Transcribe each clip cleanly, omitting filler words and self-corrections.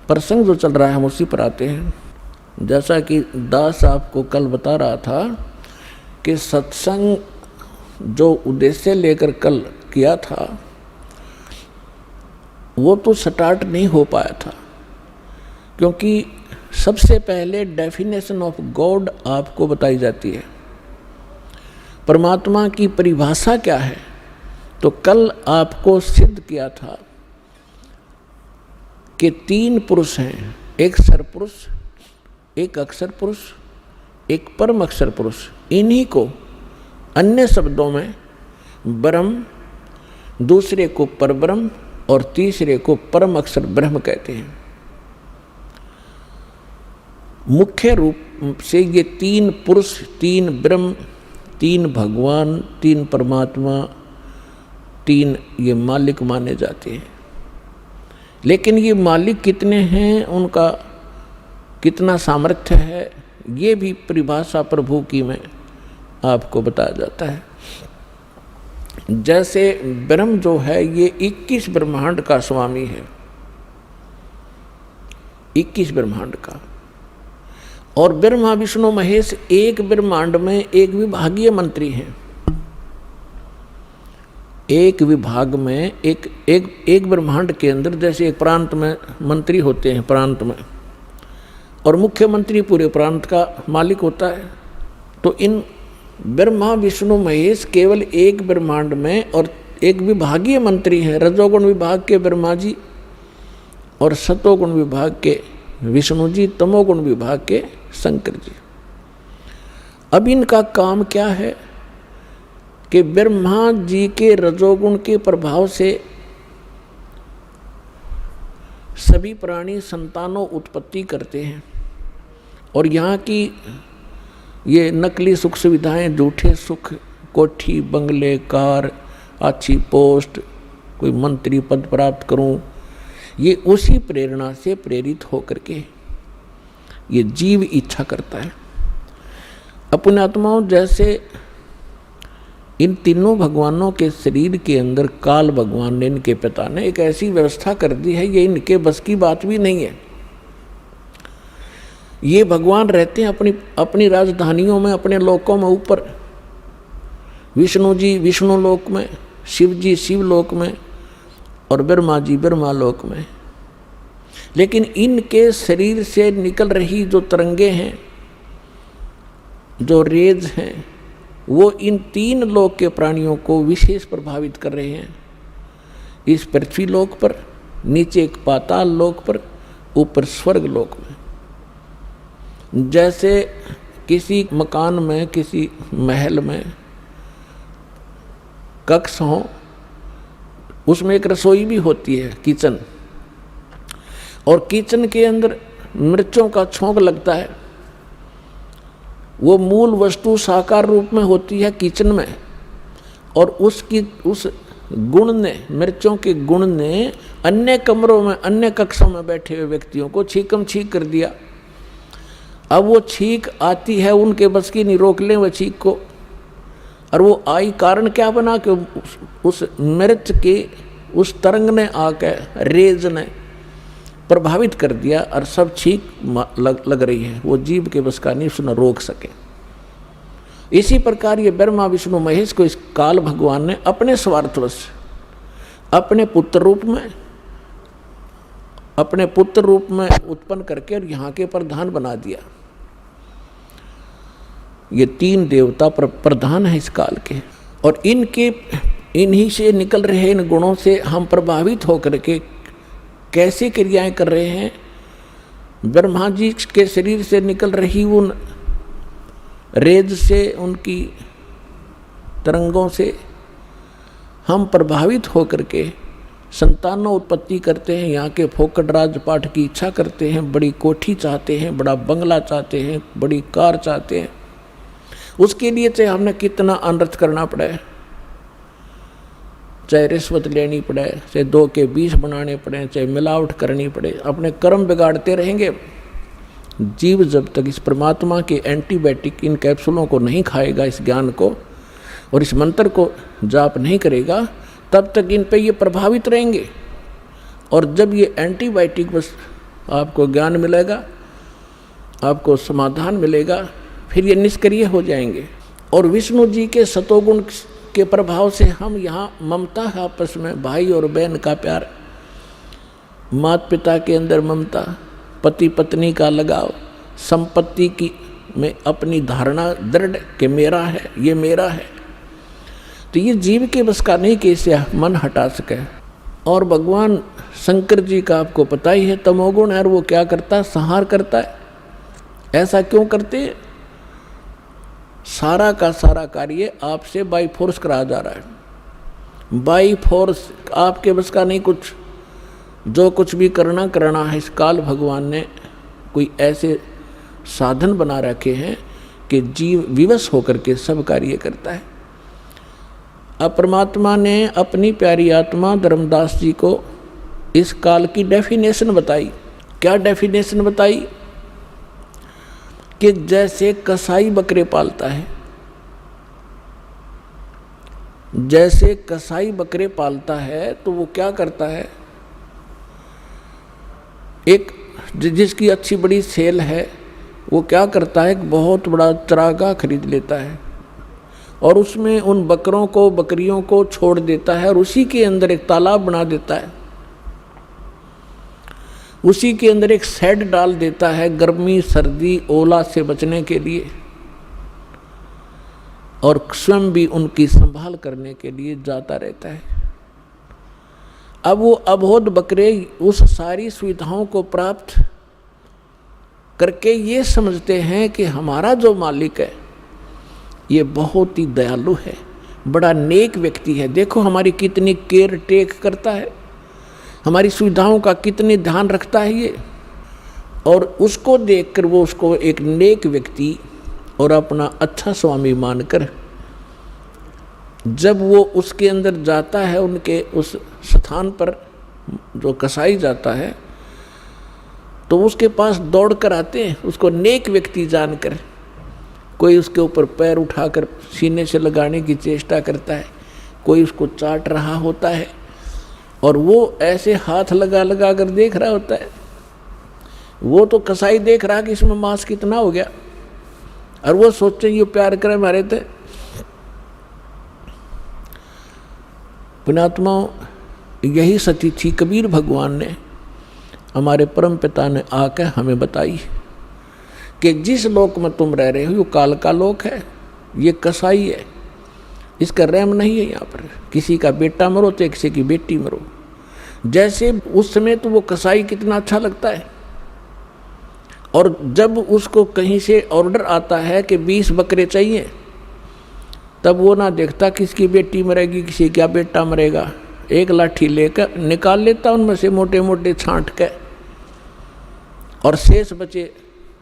प्रसंग जो चल रहा है हम उसी पर आते हैं। जैसा कि दास आपको कल बता रहा था कि सत्संग जो उद्देश्य लेकर कल किया था वो तो स्टार्ट नहीं हो पाया था, क्योंकि सबसे पहले डेफिनेशन ऑफ गॉड आपको बताई जाती है, परमात्मा की परिभाषा क्या है। तो कल आपको सिद्ध किया था कि 3 पुरुष हैं, एक सरपुरुष, एक अक्षर पुरुष, एक परम अक्षर पुरुष। इन्हीं को अन्य शब्दों में ब्रह्म, दूसरे को परब्रह्म और तीसरे को परम अक्षर ब्रह्म कहते हैं। मुख्य रूप से ये 3 पुरुष, 3 ब्रह्म, 3 भगवान, 3 परमात्मा, 3 ये मालिक माने जाते हैं। लेकिन ये मालिक कितने हैं, उनका कितना सामर्थ्य है, ये भी परिभाषा प्रभु की में आपको बताया जाता है। जैसे ब्रह्म जो है ये 21 ब्रह्मांड का स्वामी है, 21 ब्रह्मांड का। और ब्रह्मा विष्णु महेश एक ब्रह्मांड में एक विभागीय मंत्री हैं। एक विभाग में एक ब्रह्मांड के अंदर जैसे एक प्रांत में मंत्री होते हैं, प्रांत में, और मुख्यमंत्री पूरे प्रांत का मालिक होता है। तो इन ब्रह्मा विष्णु महेश केवल एक ब्रह्मांड में और एक विभागीय मंत्री हैं। रजोगुण विभाग के ब्रह्मा जी और सतोगुण विभाग के विष्णु जी, तमोगुण विभाग के शंकर जी। अब इनका काम क्या है कि ब्रह्मा जी के रजोगुण के प्रभाव से सभी प्राणी संतानों उत्पत्ति करते हैं, और यहाँ की ये नकली सुख सुविधाएं, झूठे सुख, कोठी, बंगले, कार, अच्छी पोस्ट, कोई मंत्री पद प्राप्त करूं, ये उसी प्रेरणा से प्रेरित होकर के ये जीव इच्छा करता है। अपने आत्माओं, जैसे इन तीनों भगवानों के शरीर के अंदर काल भगवान ने, इनके पिता ने एक ऐसी व्यवस्था कर दी है, ये इनके बस की बात भी नहीं है। ये भगवान रहते हैं अपनी राजधानियों में, अपने लोकों में ऊपर, विष्णु जी विष्णु लोक में, शिव जी शिव लोक में और ब्रह्मा जी ब्रह्मा लोक में। लेकिन इनके शरीर से निकल रही जो तरंगे हैं, जो रेज हैं, वो इन 3 लोक के प्राणियों को विशेष प्रभावित कर रहे हैं। इस पृथ्वी लोक पर, नीचे एक पाताल लोक पर, ऊपर स्वर्ग लोक में। जैसे किसी मकान में, किसी महल में कक्ष हो, उसमें एक रसोई भी होती है, किचन, और किचन के अंदर मिर्चों का छोंक लगता है। वो मूल वस्तु साकार रूप में होती है किचन में, और उस गुण ने, मिर्चों के गुण ने अन्य कमरों में, अन्य कक्षों में बैठे हुए व्यक्तियों को छीकम छीक कर दिया। अब वो छीक आती है, उनके बस की नहीं, रोक लें वो छीक को। और वो आई कारण क्या बना कि उस मिर्च के उस तरंग ने आकर, रेज ने प्रभावित कर दिया, और सब छीक लग रही है। वो जीव के बस का नहीं, उसने रोक सके। इसी प्रकार ये ब्रह्मा विष्णु महेश को इस काल भगवान ने अपने स्वार्थवश अपने पुत्र रूप में उत्पन्न करके और यहाँ के प्रधान बना दिया। ये 3 देवता प्रधान है इस काल के, और इन्हीं से निकल रहे इन गुणों से हम प्रभावित होकर के कैसे क्रियाएं कर रहे हैं। ब्रह्मा जी के शरीर से निकल रही उन रेज से, उनकी तरंगों से हम प्रभावित होकर के संतानों उत्पत्ति करते हैं, यहाँ के फोकट राजपाट की इच्छा करते हैं, बड़ी कोठी चाहते हैं, बड़ा बंगला चाहते हैं, बड़ी कार चाहते हैं। उसके लिए चाहे हमने कितना अनर्थ करना पड़े, चाहे रिश्वत लेनी पड़े, चाहे 2 के 20 बनाने पड़े, चाहे मिलावट करनी पड़े, अपने कर्म बिगाड़ते रहेंगे। जीव जब तक इस परमात्मा के एंटीबायोटिक, इन कैप्सूलों को नहीं खाएगा, इस ज्ञान को और इस मंत्र को जाप नहीं करेगा, तब तक इन पे ये प्रभावित रहेंगे। और जब ये एंटीबायोटिक बस आपको ज्ञान मिलेगा, आपको समाधान मिलेगा, फिर ये निष्क्रिय हो जाएंगे। और विष्णु जी के सतोगुण के प्रभाव से हम यहाँ ममता है आपस में, भाई और बहन का प्यार, माता पिता के अंदर ममता, पति पत्नी का लगाव, संपत्ति की में अपनी धारणा दृढ़ कि मेरा है, ये मेरा है, तो ये जीव के बस का नहीं कि इसे मन हटा सके। और भगवान शंकर जी का आपको पता ही है, तमोगुण है, और वो क्या करता है, संहार करता है। ऐसा क्यों करते हैं? सारा का सारा कार्य आपसे बाई फोर्स कराया जा रहा है, बाई फोर्स, आपके बस का नहीं कुछ। जो कुछ भी करना है, इस काल भगवान ने कोई ऐसे साधन बना रखे हैं कि जीव विवश होकर के सब कार्य करता है। अब परमात्मा ने अपनी प्यारी आत्मा धर्मदास जी को इस काल की डेफिनेशन बताई। क्या डेफिनेशन बताई? कि जैसे कसाई बकरे पालता है, जैसे कसाई बकरे पालता है, तो वो क्या करता है, एक जिसकी अच्छी बड़ी सेल है, वो क्या करता है, एक बहुत बड़ा चरागाह खरीद लेता है और उसमें उन बकरों को, बकरियों को छोड़ देता है, और उसी के अंदर एक तालाब बना देता है, उसी के अंदर एक शेड डाल देता है गर्मी, सर्दी, ओला से बचने के लिए, और स्वयं भी उनकी संभाल करने के लिए जाता रहता है। अब वो अबोध बकरे उस सारी सुविधाओं को प्राप्त करके ये समझते हैं कि हमारा जो मालिक है ये बहुत ही दयालु है, बड़ा नेक व्यक्ति है, देखो हमारी कितनी केयर टेक करता है, हमारी सुविधाओं का कितने ध्यान रखता है ये। और उसको देखकर वो उसको एक नेक व्यक्ति और अपना अच्छा स्वामी मानकर जब वो उसके अंदर जाता है, उनके उस स्थान पर जो कसाई जाता है, तो उसके पास दौड़ कर आते हैं उसको नेक व्यक्ति जानकर। कोई उसके ऊपर पैर उठाकर सीने से लगाने की चेष्टा करता है, कोई उसको चाट रहा होता है, और वो ऐसे हाथ लगा लगा कर देख रहा होता है। वो तो कसाई देख रहा कि इसमें मांस कितना हो गया, और वो सोचे ये प्यार करे मारे थे। पुण्यात्मा, यही सती थी कबीर भगवान ने, हमारे परम पिता ने आकर हमें बताई कि जिस लोक में तुम रह रहे हो, ये काल का लोक है, ये कसाई है, इसका रहम नहीं है। यहाँ पर किसी का बेटा मरो तो किसी की बेटी मरो। जैसे उस समय तो वो कसाई कितना अच्छा लगता है, और जब उसको कहीं से ऑर्डर आता है कि 20 बकरे चाहिए, तब वो ना देखता किसकी बेटी मरेगी, किसी का बेटा मरेगा, एक लाठी लेकर निकाल लेता उनमें से मोटे मोटे छांट के, और शेष बचे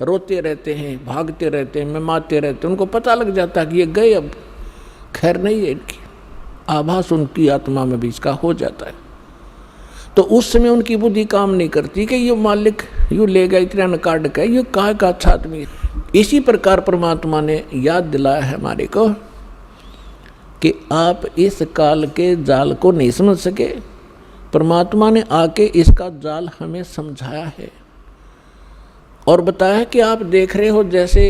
रोते रहते हैं, भागते रहते हैं, मिमाते रहते हैं। उनको पता लग जाता कि ये गए, अब खैर नहीं है इनकी, आभास उनकी आत्मा में भी इसका हो जाता है। तो उस समय उनकी बुद्धि काम नहीं करती कि ये मालिक यूँ ले गया, इतना न काट के, ये कहाँ का अच्छा आदमी है। इसी प्रकार परमात्मा ने याद दिलाया है हमारे को कि आप इस काल के जाल को नहीं समझ सके, परमात्मा ने आके इसका जाल हमें समझाया है और बताया कि आप देख रहे हो जैसे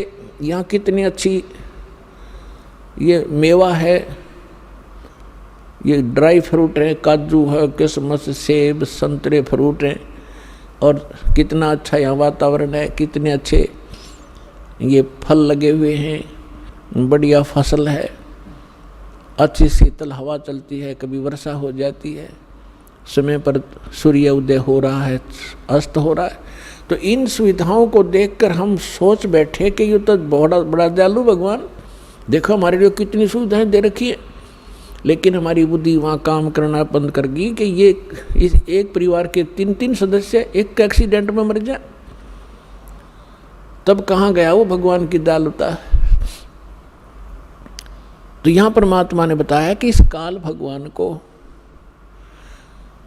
यहाँ कितनी अच्छी ये मेवा है, ये ड्राई फ्रूट है, काजू है, किशमिश, सेब, संतरे फ्रूट हैं, और कितना अच्छा यहाँ वातावरण है, कितने अच्छे ये फल लगे हुए हैं, बढ़िया फसल है, अच्छी शीतल हवा चलती है, कभी वर्षा हो जाती है, समय पर सूर्य उदय हो रहा है, अस्त हो रहा है। तो इन सुविधाओं को देखकर हम सोच बैठे कि ये तो बहुत बड़ा दयालु भगवान, देखो हमारे लिए कितनी सुविधाएं दे रखी है। लेकिन हमारी बुद्धि वहाँ काम करना बंद कर गई कि ये इस एक परिवार के 3-3 सदस्य एक एक्सीडेंट में मर जाए, तब कहाँ गया वो भगवान की दयालुता। तो यहाँ परमात्मा ने बताया कि इस काल भगवान को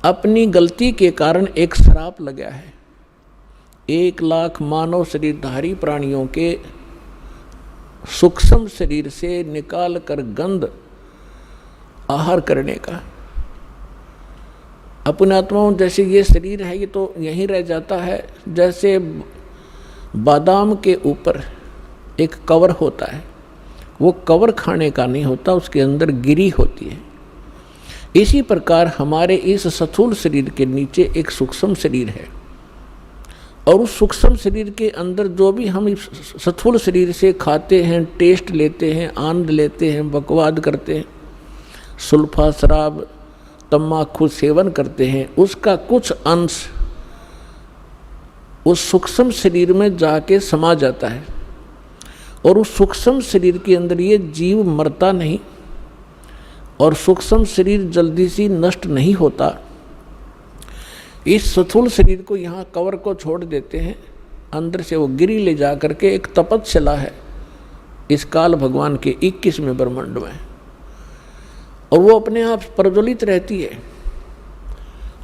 अपनी गलती के कारण एक श्राप लगा है। 1 लाख मानव शरीरधारी प्राणियों के सूक्ष्म शरीर से निकाल कर गंध आहार करने का। अपने आत्माओं जैसे ये शरीर है, ये तो यहीं रह जाता है। जैसे बादाम के ऊपर एक कवर होता है, वो कवर खाने का नहीं होता, उसके अंदर गिरी होती है। इसी प्रकार हमारे इस स्थूल शरीर के नीचे एक सूक्ष्म शरीर है, और उस सूक्ष्म शरीर के अंदर जो भी हम स्थूल शरीर से खाते हैं, टेस्ट लेते हैं, आनंद लेते हैं, बकवाद करते हैं, सुल्फा शराब तम्बाकू सेवन करते हैं, उसका कुछ अंश उस सूक्ष्म शरीर में जाके समा जाता है। और उस सूक्ष्म शरीर के अंदर ये जीव मरता नहीं, और सूक्ष्म शरीर जल्दी से नष्ट नहीं होता। इस स्थूल शरीर को यहाँ कवर को छोड़ देते हैं, अंदर से वो गिरी ले जा करके एक तपस्या है इस काल भगवान के 21वें ब्रह्मांड में, और वो अपने आप प्रज्वलित रहती है।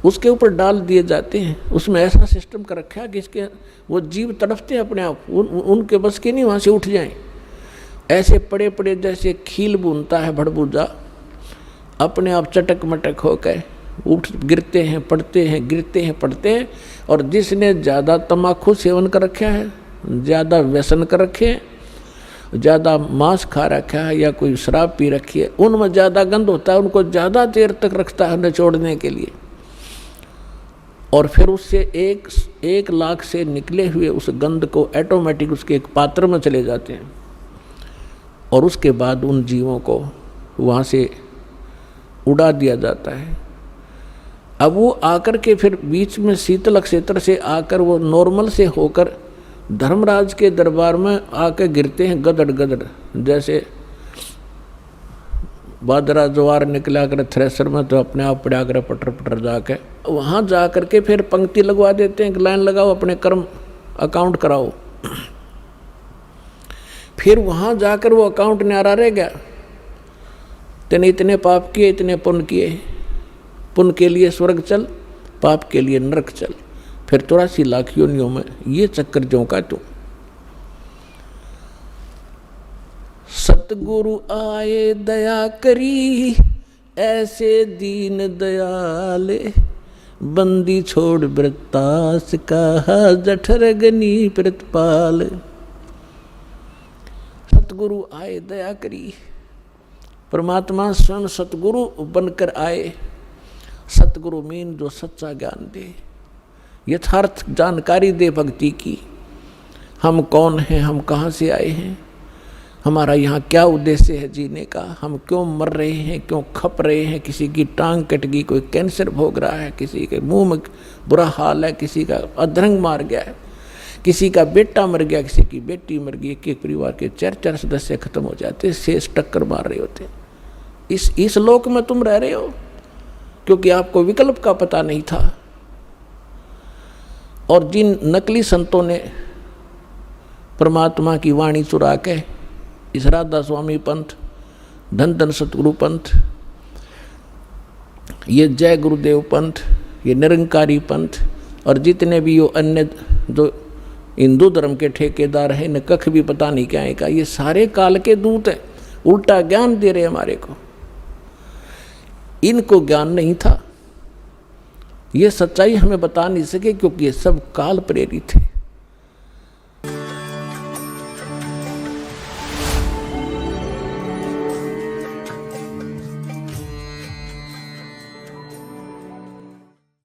उसके ऊपर डाल दिए जाते हैं, उसमें ऐसा सिस्टम कर रखा है कि इसके वो जीव तड़फते हैं अपने आप, उनके बस के नहीं वहाँ से उठ जाएं। ऐसे पड़े पड़े जैसे खील बुनता है भड़बूजा, अपने आप चटक मटक होकर उठ गिरते हैं, पड़ते हैं, गिरते हैं, पड़ते हैं। और जिसने ज़्यादा तम्बाकू सेवन कर रखा है, ज़्यादा व्यसन कर रखे हैं, ज़्यादा मांस खा रखा है या कोई शराब पी रखी है, उनमें ज़्यादा गंध होता है, उनको ज़्यादा देर तक रखता है निचोड़ने के लिए। और फिर उससे एक लाख से निकले हुए उस गंध को ऑटोमेटिक उसके एक पात्र में चले जाते हैं, और उसके बाद उन जीवों को वहाँ से उड़ा दिया जाता है। अब वो आकर के फिर बीच में शीतल क्षेत्र से आकर वो नॉर्मल से होकर धर्मराज के दरबार में आकर गिरते हैं गदड़ गदड़, जैसे बादरा ज्वार निकला कर थ्रेसर में तो अपने आप पड़ा कर पटर पटर जाकर वहाँ जा कर के फिर पंक्ति लगवा देते हैं कि लाइन लगाओ, अपने कर्म अकाउंट कराओ। फिर वहाँ जाकर वो अकाउंट न्यारा रह गया, तेने इतने पाप किए, इतने पुण्य किए, पुण्य के लिए स्वर्ग चल, पाप के लिए नरक चल। फिर 83 लाख योनियों में ये चक्कर ज्यों का त्यों। सतगुरु आए दया करी, ऐसे दीन दयाले, बंदी छोड़ वृत्तास कहा, जठर गनी प्रतिपाल। सतगुरु आए दया करी, परमात्मा स्वयं सतगुरु बनकर आए। सतगुरु मीन जो सच्चा ज्ञान दे, यथार्थ जानकारी दे भक्ति की। हम कौन हैं, हम कहाँ से आए हैं, हमारा यहाँ क्या उद्देश्य है जीने का, हम क्यों मर रहे हैं, क्यों खप रहे हैं। किसी की टांग कट गई, कोई कैंसर भोग रहा है, किसी के मुंह में बुरा हाल है, किसी का अधरंग मार गया है, किसी का बेटा मर गया, किसी की बेटी मर गई। एक परिवार के 4 सदस्य खत्म हो जाते, शेष टक्कर मार रहे होते। इस लोक में तुम रह रहे हो क्योंकि आपको विकल्प का पता नहीं था। और जिन नकली संतों ने परमात्मा की वाणी चुरा के इस राधा स्वामी पंथ, धन धन सतगुरु पंथ, ये जय गुरुदेव पंथ, ये निरंकारी पंथ, और जितने भी ये अन्य जो हिंदू धर्म के ठेकेदार हैं, इन्हें कख भी पता नहीं क्या है का, ये सारे काल के दूत हैं, उल्टा ज्ञान दे रहे हमारे को। इनको ज्ञान नहीं था, ये सच्चाई हमें बता नहीं सके क्योंकि ये सब काल प्रेरित है।